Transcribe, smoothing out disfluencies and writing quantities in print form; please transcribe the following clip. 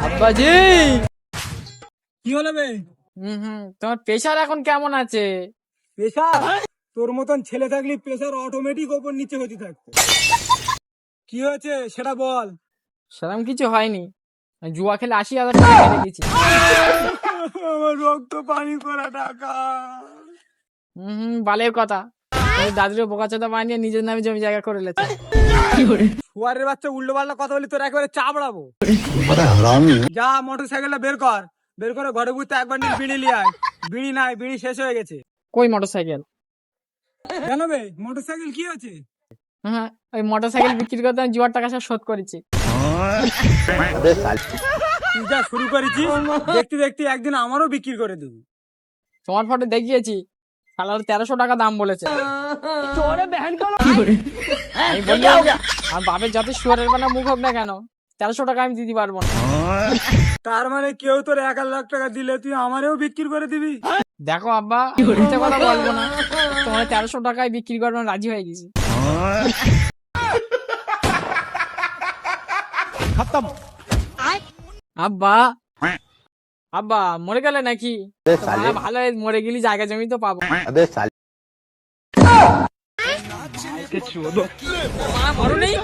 আব্বাজি, কি হলো বে? তোমার প্রেশার এখন কেমন আছে? প্রেসার? তোর মতন ছেলে থাকলে প্রেসার অটোমেটিক ওপর নিচে হতে থাকতো। কি হয়েছে সেটা বল। সেরকম কিছু হয়নি, আমি জুয়া খেলে 80,000 টাকা হেরে গেছি। আমার রক্ত পানি করা টাকা। বালের কথা, দাদুর বোকাচোদা বানিয়ে নিজের নামে জমি জায়গা করে লেছে। শুয়ারের বাচ্চা উল্টো পাল্টা কথা বলি তোর একেবারে চাপড়াবো। যা মোটর সাইকেলটা বের কর, বের করে ঘরে বুঝতে একবার নিয়ে বিড়ি লিয়ে আয়। বিড়ি নাই, বিড়ি শেষ হয়ে গেছে। কই মোটর সাইকেল? কেন বে, মোটর সাইকেল কি হয়েছে? হ্যাঁ, ওই মোটর সাইকেল বিক্রি করতে আমি জুয়ার টাকা সব শোধ করেছি। তুই যা শুরু করেছিস, দেখতে দেখতে একদিন আমারও বিক্রি করে দেবো। তোমার ফটো দেখিয়েছি, শালার 1300 টাকা দাম বলেছে। আমি বললাম আমার বাপের যত শুয়ারের বানা মুখ হোক না কেন, 1300 টাকা আমি দিতে পারবো না। তার মানে কেউ তোর 1,00,000 টাকা দিলে তুই আমারেও বিক্রি করে দিবি? দেখো আব্বা, মিথ্যে কথা বলবো না, তোমার 1300 টাকায় বিক্রি করবো রাজি হয়ে গেছি। আব্বা, আব্বা মরে গেলে নাকি? ভালো, মরে গেলি জায়গা জমি তো পাবো। মরো নেই?